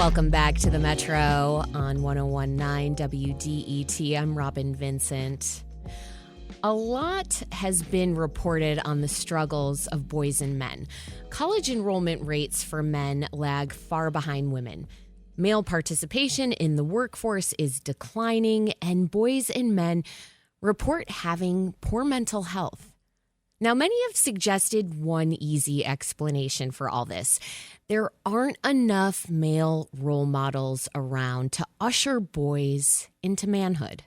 Welcome back to the Metro on 101.9 WDET. I'm Robin Vincent. A lot has been reported on the struggles of boys and men. College enrollment rates for men lag far behind women. Male participation in the workforce is declining, and boys and men report having poor mental health. Now, many have suggested one easy explanation for all this. There aren't enough male role models around to usher boys into manhood.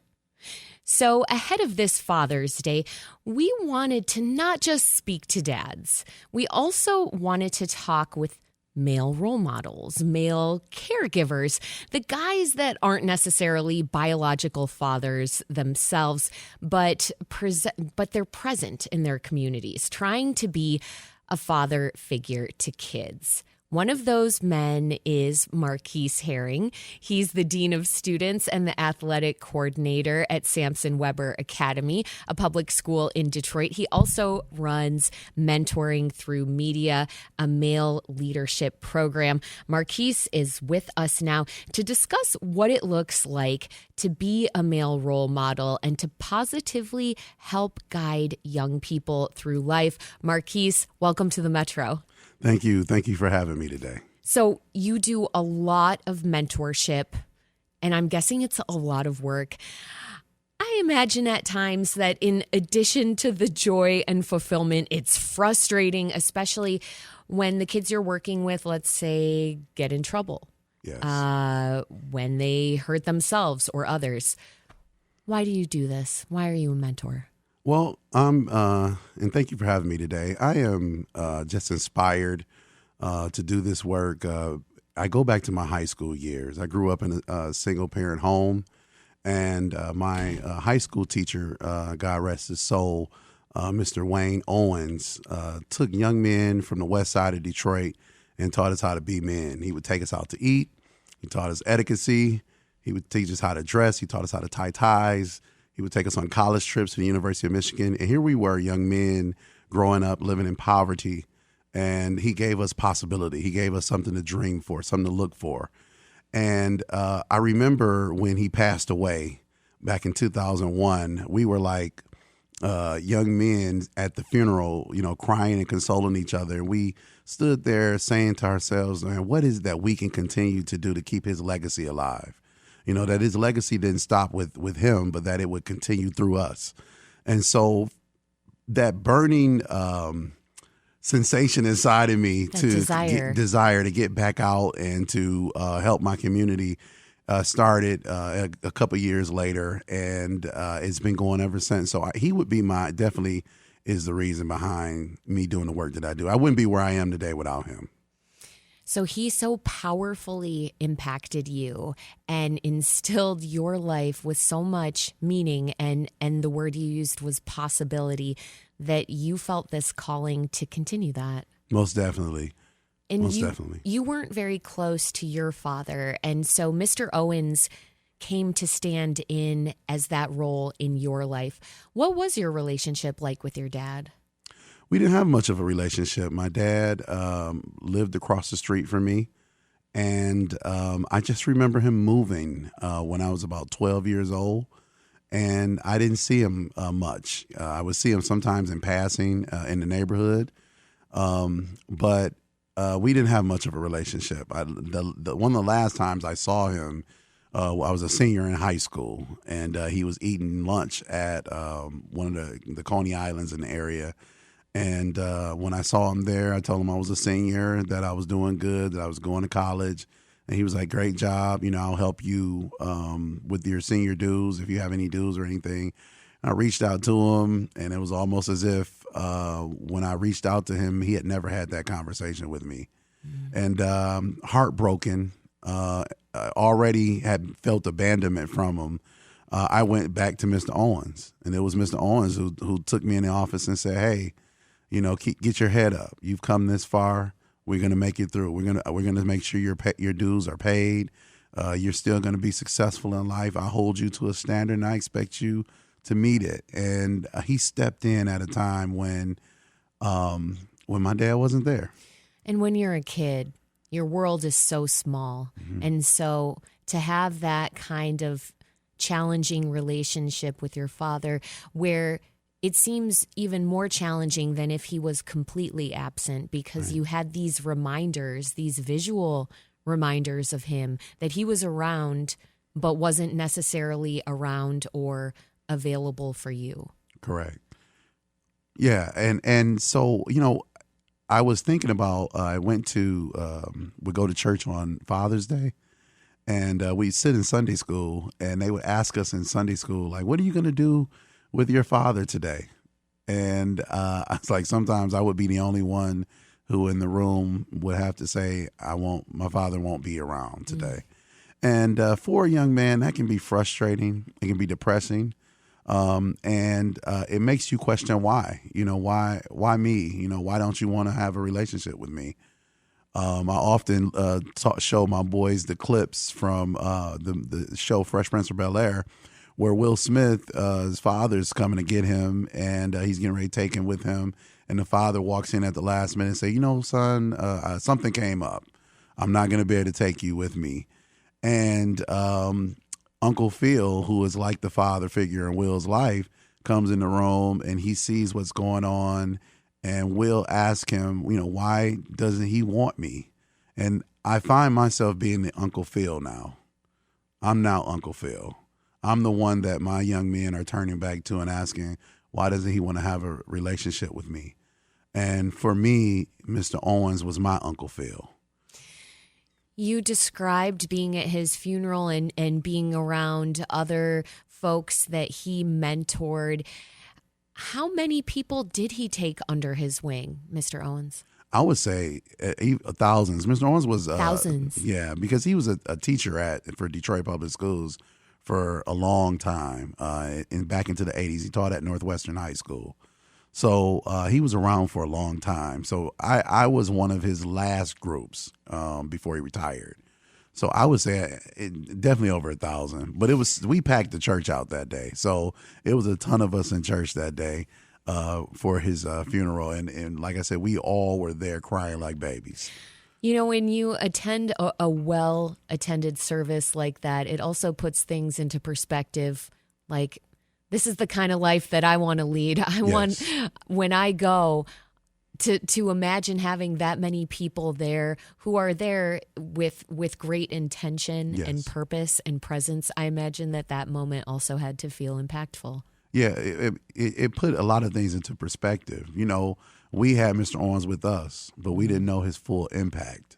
So ahead of this Father's Day, we wanted to not just speak to dads. We also wanted to talk with male role models, male caregivers, the guys that aren't necessarily biological fathers themselves, but they're present in their communities, trying to be a father figure to kids. One of those men is Marquise Herring. He's the Dean of Students and the Athletic Coordinator at Sampson-Webber Academy, a public school in Detroit. He also runs Mentoring Through Media, a male leadership program. Marquise is with us now to discuss what it looks like to be a male role model and to positively help guide young people through life. Marquise, welcome to the Metro. Thank you. Thank you for having me today. So you do a lot of mentorship, and I'm guessing it's a lot of work. I imagine at times that in addition to the joy and fulfillment, it's frustrating, especially when the kids you're working with, let's say, get in trouble. Yes. When they hurt themselves or others. Why do you do this? Why are you a mentor? Well, and thank you for having me today. I am just inspired to do this work. I go back to my high school years. I grew up in a single-parent home, and my high school teacher, God rest his soul, Mr. Wayne Owens, took young men from the west side of Detroit and taught us how to be men. He would take us out to eat. He taught us etiquette. He would teach us how to dress. He taught us how to tie ties. He would take us on college trips to the University of Michigan. And here we were, young men growing up, living in poverty. And he gave us possibility. He gave us something to dream for, something to look for. And I remember when he passed away back in 2001, we were like young men at the funeral, crying and consoling each other. And we stood there saying to ourselves, man, what is it that we can continue to do to keep his legacy alive? That his legacy didn't stop with him, but that it would continue through us. And so that burning sensation inside of me desire to get back out and to help my community started a couple years later, and it's been going ever since. So he would be definitely is the reason behind me doing the work that I do. I wouldn't be where I am today without him. So he so powerfully impacted you and instilled your life with so much meaning, and the word you used was possibility, that you felt this calling to continue that. Most definitely. And Most definitely. You weren't very close to your father, and so Mr. Owens came to stand in as that role in your life. What was your relationship like with your dad? We didn't have much of a relationship. My dad lived across the street from me, and I just remember him moving when I was about 12 years old, and I didn't see him much. I would see him sometimes in passing in the neighborhood, but we didn't have much of a relationship. One of the last times I saw him, I was a senior in high school, and he was eating lunch at one of the Coney Islands in the area. And when I saw him there, I told him I was a senior, that I was doing good, that I was going to college. And he was like, great job. I'll help you with your senior dues if you have any dues or anything. And I reached out to him, and it was almost as if when I reached out to him, he had never had that conversation with me. Mm-hmm. And heartbroken, already had felt abandonment from him. I went back to Mr. Owens, and it was Mr. Owens who took me in the office and said, hey, get your head up. You've come this far. We're going to make it through. We're going to make sure your dues are paid. You're still going to be successful in life. I hold you to a standard, and I expect you to meet it. And he stepped in at a time when my dad wasn't there. And when you're a kid, your world is so small. And so to have that kind of challenging relationship with your father, where it seems even more challenging than if he was completely absent, because you had these reminders, these visual reminders of him that he was around, but wasn't necessarily around or available for you. Correct. Yeah. And so, I was thinking about, I went to, we go to church on Father's Day, and we sit in Sunday school, and they would ask us in Sunday school, like, what are you going to do with your father today? And I was like, sometimes I would be the only one who in the room would have to say, my father won't be around today. And for a young man, that can be frustrating. It can be depressing. And it makes you question why, why me? Why don't you want to have a relationship with me? I often show my boys the clips from the show Fresh Prince of Bel-Air, where Will Smith, his father's coming to get him, and he's getting ready to take him with him. And the father walks in at the last minute and say, son, something came up. I'm not going to be able to take you with me. And Uncle Phil, who is like the father figure in Will's life, comes in the room and he sees what's going on. And Will asks him, why doesn't he want me? And I find myself being the Uncle Phil now. I'm now Uncle Phil. I'm the one that my young men are turning back to and asking, why doesn't he want to have a relationship with me? And for me, Mr. Owens was my Uncle Phil. You described being at his funeral and being around other folks that he mentored. How many people did he take under his wing, Mr. Owens? I would say thousands. Mr. Owens was thousands. Yeah, because he was a teacher for Detroit Public Schools for a long time. Back into the 80s, he taught at Northwestern High School. So he was around for a long time. So I was one of his last groups before he retired. So I would say definitely over 1,000. But we packed the church out that day. So it was a ton of us in church that day for his funeral. And like I said, we all were there crying like babies. When you attend a well-attended service like that, it also puts things into perspective. Like, this is the kind of life that I want to lead. I want, when I go, to imagine having that many people there who are there with great intention and purpose and presence. I imagine that moment also had to feel impactful. Yeah, it put a lot of things into perspective. We had Mr. Owens with us, but we didn't know his full impact.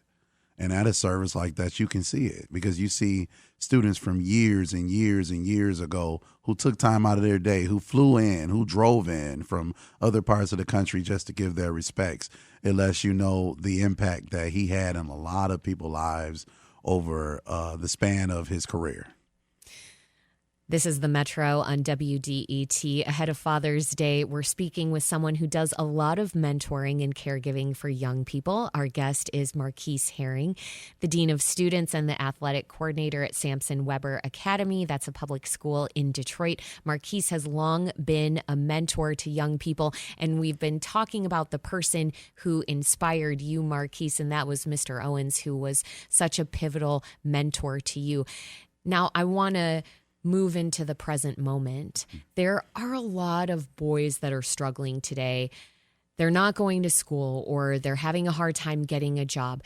And at a service like that, you can see it because you see students from years and years and years ago who took time out of their day, who flew in, who drove in from other parts of the country just to give their respects. It lets you know the impact that he had in a lot of people's lives over the span of his career. This is the Metro on WDET. Ahead of Father's Day, we're speaking with someone who does a lot of mentoring and caregiving for young people. Our guest is Marquise Herring, the Dean of Students and the Athletic Coordinator at Sampson-Webber Academy. That's a public school in Detroit. Marquise has long been a mentor to young people, and we've been talking about the person who inspired you, Marquise, and that was Mr. Owens, who was such a pivotal mentor to you. Now, I want to move into the present moment. There are a lot of boys that are struggling today. They're not going to school or they're having a hard time getting a job.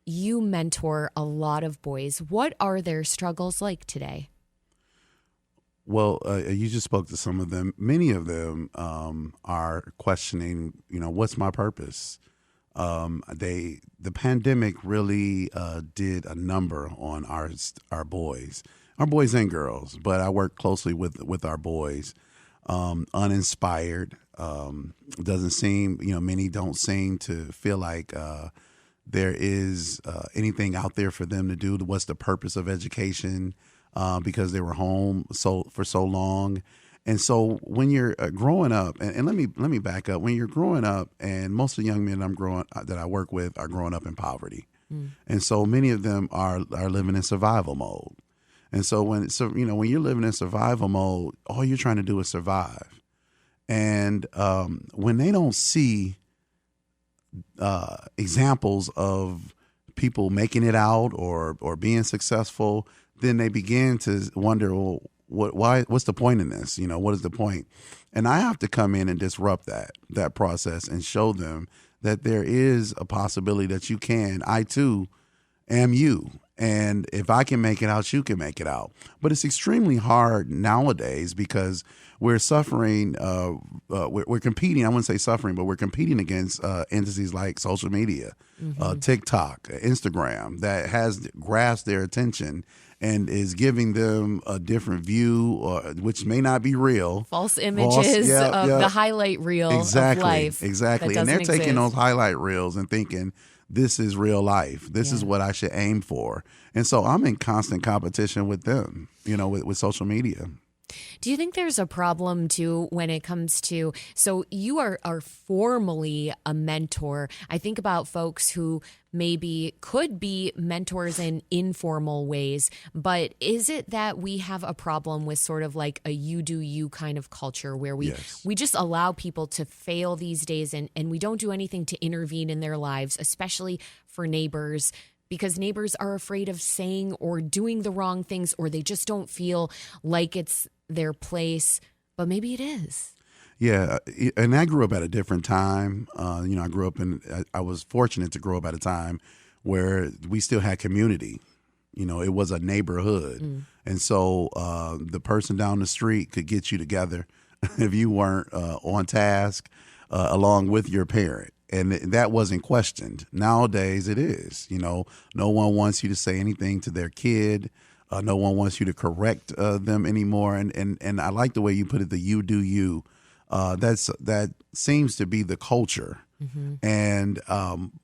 You mentor a lot of boys. What are their struggles like today? Well, you just spoke to some of them. Many of them are questioning, what's my purpose? The pandemic really did a number on our boys. Our boys and girls, but I work closely with our boys. Uninspired, doesn't seem, many don't seem to feel like there is anything out there for them to do. What's the purpose of education? Because they were home for so long. And so when you're growing up, and let me back up. When you're growing up, and most of the young men that I work with are growing up in poverty, and so many of them are living in survival mode. And so when you're living in survival mode, all you're trying to do is survive. And when they don't see examples of people making it out or being successful, then they begin to wonder, well, what's the point in this? What is the point? And I have to come in and disrupt that process and show them that there is a possibility that you can. I too am you. And if I can make it out, you can make it out. But it's extremely hard nowadays because we're suffering. We're competing. I wouldn't say suffering, but we're competing against entities like social media, TikTok, Instagram, that has grasped their attention and is giving them a different view, which may not be real. False images of the highlight reel of life. Exactly. And they're taking those highlight reels and thinking, this is real life. This is what I should aim for. And so I'm in constant competition with them, with social media. Do you think there's a problem, too, when it comes to, so you are formally a mentor. I think about folks who maybe could be mentors in informal ways, but is it that we have a problem with sort of like a you do you kind of culture where we just allow people to fail these days and we don't do anything to intervene in their lives, especially for neighbors? Because neighbors are afraid of saying or doing the wrong things, or they just don't feel like it's their place, but maybe it is. Yeah, and I grew up at a different time. I I was fortunate to grow up at a time where we still had community. It was a neighborhood. And so the person down the street could get you together if you weren't on task along with your parent. And that wasn't questioned. Nowadays, it is. No one wants you to say anything to their kid. No one wants you to correct them anymore. And I like the way you put it, the you do you. That seems to be the culture. And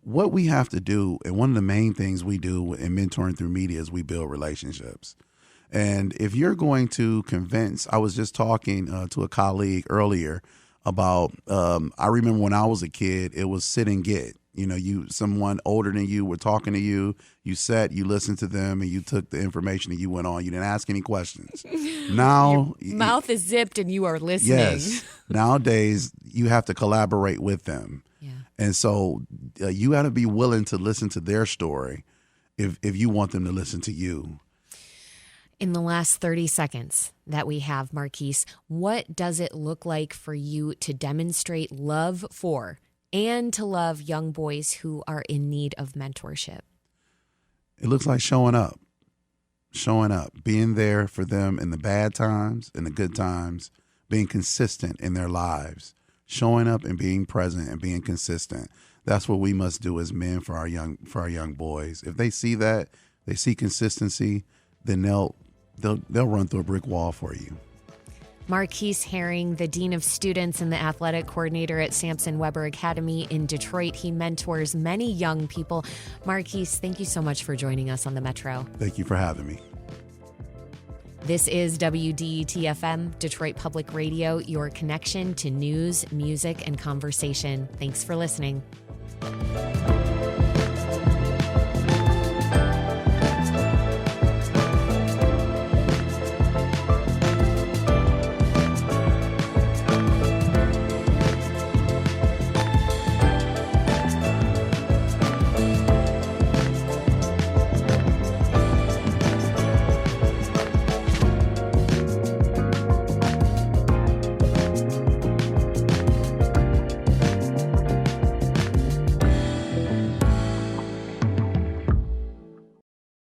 what we have to do, and one of the main things we do in mentoring through media is we build relationships. And if you're going to convince, I was just talking to a colleague earlier about, I remember when I was a kid, it was sit and get. Someone older than you were talking to you, you sat, you listened to them, and you took the information and you went on. You didn't ask any questions. Now, your mouth is zipped and you are listening. Yes. Nowadays, you have to collaborate with them. Yeah. And so you got to be willing to listen to their story if you want them to listen to you. In the last 30 seconds that we have, Marquise, what does it look like for you to demonstrate love for and to love young boys who are in need of mentorship? It looks like showing up, being there for them in the bad times, in the good times, being consistent in their lives, showing up and being present and being consistent. That's what we must do as men for our young boys. If they see that, they see consistency, then they'll run through a brick wall for you. Marquise Herring, the Dean of Students and the Athletic Coordinator at Sampson-Webber Academy in Detroit. He mentors many young people. Marquise, thank you so much for joining us on the Metro. Thank you for having me. This is WDET-FM, Detroit Public Radio, your connection to news, music, and conversation. Thanks for listening.